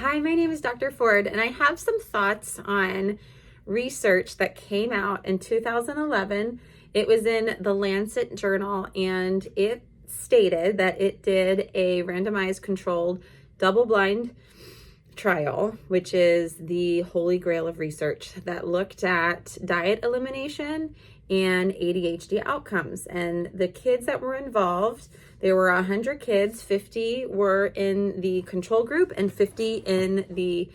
Hi, my name is Dr. Ford, and I have some thoughts on research that came out in 2011. It was in the Lancet Journal, and it stated that it did a randomized controlled double-blind trial, which is the holy grail of research, that looked at diet elimination and ADHD outcomes. And the kids that were involved, there were 100 kids, 50 were in the control group and 50 in the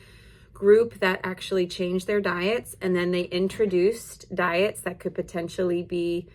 group that actually changed their diets. And then they introduced diets that could potentially be,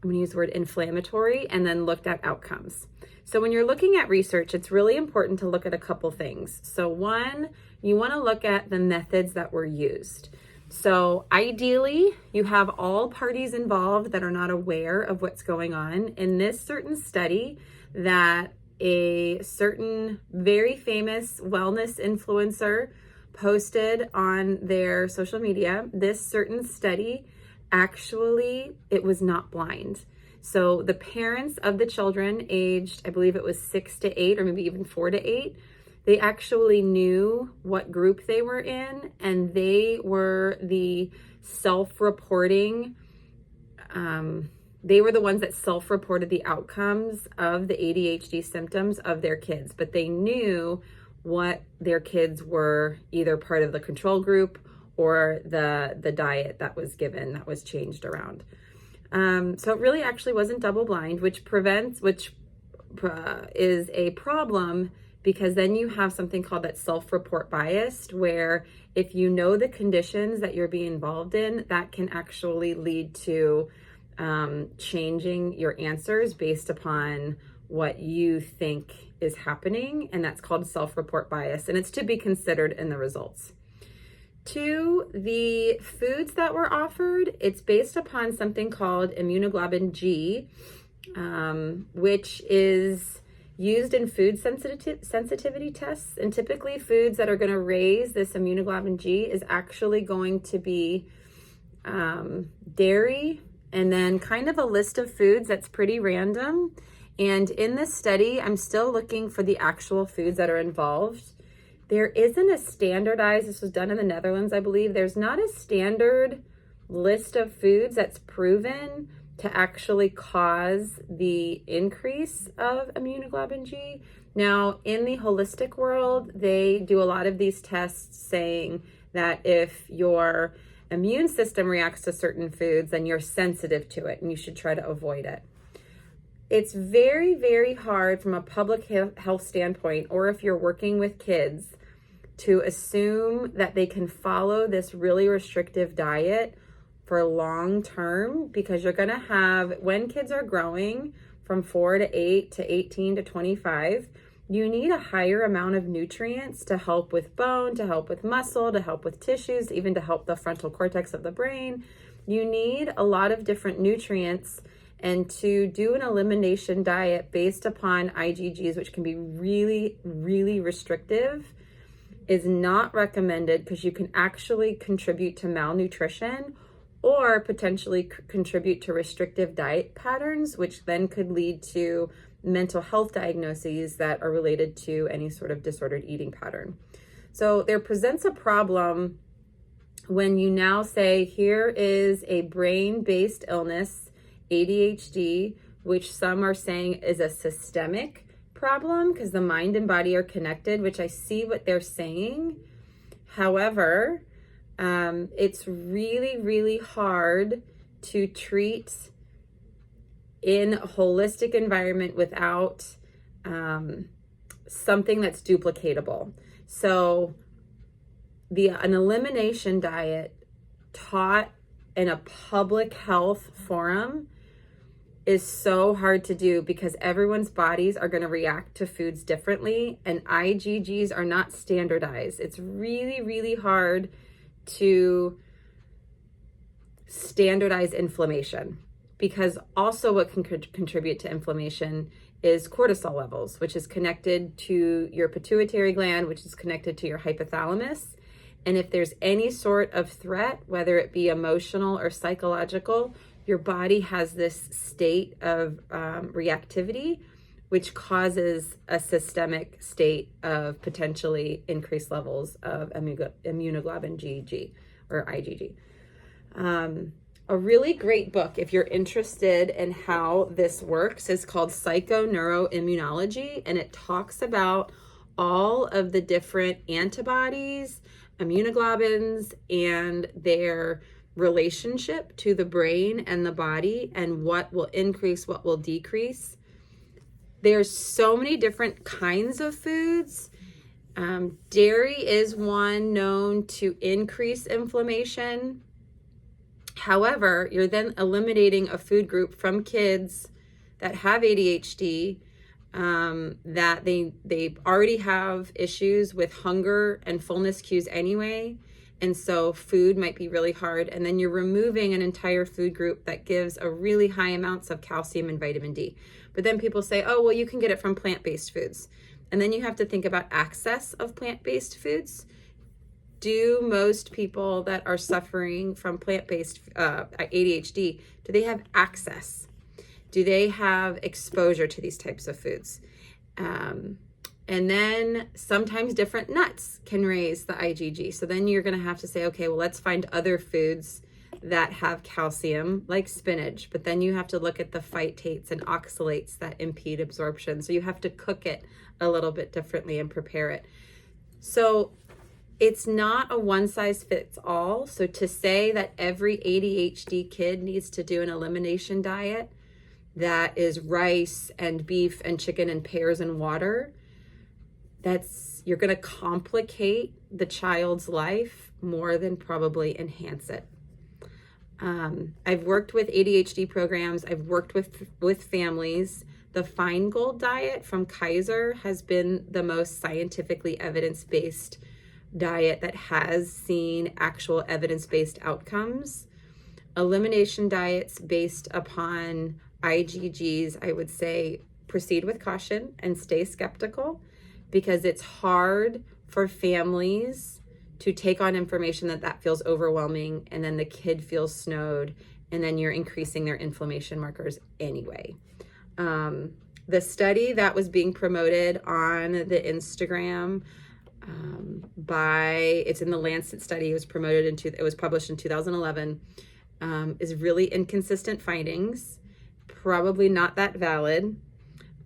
I'm going to use the word inflammatory, and then looked at outcomes. So when you're looking at research, it's really important to look at a couple things. So one, you want to look at the methods that were used. So ideally, you have all parties involved that are not aware of what's going on. In this certain study that a certain very famous wellness influencer posted on their social media, this certain study, actually, it was not blind. So the parents of the children aged, I believe it was 6 to 8, or maybe even 4 to 8, they actually knew what group they were in, and they were the self-reporting, they were the ones that self-reported the outcomes of the ADHD symptoms of their kids, but they knew what their kids were, either part of the control group or the diet that was given, that was changed around. So it really actually wasn't double blind, which is a problem, because then you have something called that self-report bias, where if you know the conditions that you're being involved in, that can actually lead to changing your answers based upon what you think is happening. And that's called self-report bias, and it's to be considered in the results. To the foods that were offered, it's based upon something called immunoglobulin G, which is used in food sensitivity tests. And typically foods that are going to raise this immunoglobulin G is actually going to be dairy, and then kind of a list of foods that's pretty random. And in this study, I'm still looking for the actual foods that are involved. There isn't a standardized, this was done in the Netherlands, I believe. There's not a standard list of foods that's proven to actually cause the increase of immunoglobulin G. Now, in the holistic world, they do a lot of these tests saying that if your immune system reacts to certain foods, then you're sensitive to it and you should try to avoid it. It's very, very hard from a public health standpoint, or if you're working with kids, to assume that they can follow this really restrictive diet for long term, because you're going to have, when kids are growing from 4 to 8 to 18 to 25, you need a higher amount of nutrients to help with bone, to help with muscle, to help with tissues, even to help the frontal cortex of the brain. You need a lot of different nutrients. And to do an elimination diet based upon IgGs, which can be really, really restrictive, is not recommended, because you can actually contribute to malnutrition or potentially contribute to restrictive diet patterns, which then could lead to mental health diagnoses that are related to any sort of disordered eating pattern. So there presents a problem when you now say, here is a brain-based illness, ADHD, which some are saying is a systemic problem because the mind and body are connected, which I see what they're saying. However, it's really, really hard to treat in a holistic environment without something that's duplicatable. So an elimination diet taught in a public health forum is so hard to do, because everyone's bodies are going to react to foods differently, and IgGs are not standardized. It's really, really hard to standardize inflammation, because also what can contribute to inflammation is cortisol levels, which is connected to your pituitary gland, which is connected to your hypothalamus. And if there's any sort of threat, whether it be emotional or psychological, your body has this state of reactivity which causes a systemic state of potentially increased levels of immunoglobulin Gg or IgG. A really great book, if you're interested in how this works, is called Psychoneuroimmunology, and it talks about all of the different antibodies, immunoglobulins, and their relationship to the brain and the body, and what will increase, what will decrease. There's so many different kinds of foods. Dairy is one known to increase inflammation. However, you're then eliminating a food group from kids that have ADHD, that they already have issues with hunger and fullness cues anyway. And so food might be really hard. And then you're removing an entire food group that gives a really high amounts of calcium and vitamin D. But then people say, oh, well, you can get it from plant-based foods. And then you have to think about access of plant-based foods. Do most people that are suffering from plant-based ADHD, do they have access? Do they have exposure to these types of foods? And then sometimes different nuts can raise the IgG. So then you're going to have to say, okay, well, let's find other foods that have calcium, like spinach. But then you have to look at the phytates and oxalates that impede absorption. So you have to cook it a little bit differently and prepare it. So it's not a one size fits all. So to say that every ADHD kid needs to do an elimination diet that is rice and beef and chicken and pears and water, you're going to complicate the child's life more than probably enhance it. I've worked with ADHD programs. I've worked with families. The Feingold diet from Kaiser has been the most scientifically evidence-based diet that has seen actual evidence-based outcomes. Elimination diets based upon IgGs, I would say proceed with caution and stay skeptical, because it's hard for families to take on information that feels overwhelming, and then the kid feels snowed, and then you're increasing their inflammation markers anyway. The study that was being promoted on the Instagram it's in the Lancet study, it was published in 2011, is really inconsistent findings, probably not that valid.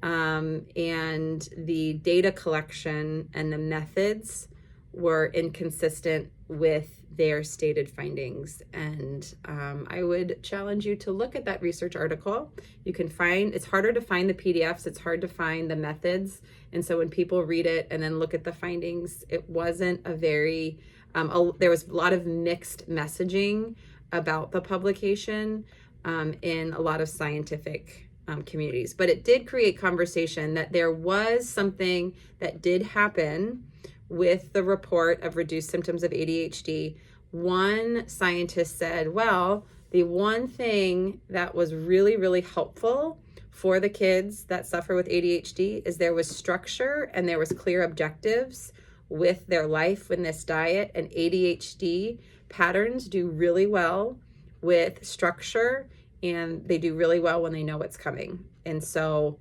And the data collection and the methods were inconsistent with their stated findings. And I would challenge you to look at that research article. You can it's harder to find the PDFs, it's hard to find the methods. And so when people read it and then look at the findings, it wasn't there was a lot of mixed messaging about the publication in a lot of scientific communities. But it did create conversation that there was something that did happen with the report of reduced symptoms of ADHD. One scientist said, well, the one thing that was really, really helpful for the kids that suffer with ADHD is there was structure and there was clear objectives with their life in this diet, and ADHD patterns do really well with structure, and they do really well when they know what's coming. And so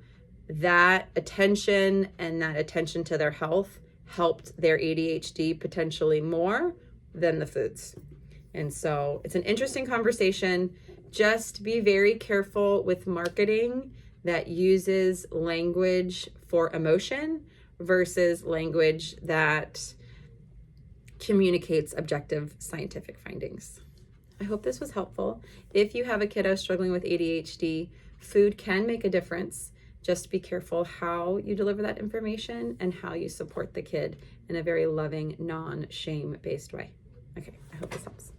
that attention to their health helped their ADHD potentially more than the foods. And so it's an interesting conversation. Just be very careful with marketing that uses language for emotion versus language that communicates objective scientific findings. I hope this was helpful. If you have a kiddo struggling with ADHD, food can make a difference. Just be careful how you deliver that information and how you support the kid in a very loving, non-shame-based way. Okay, I hope this helps.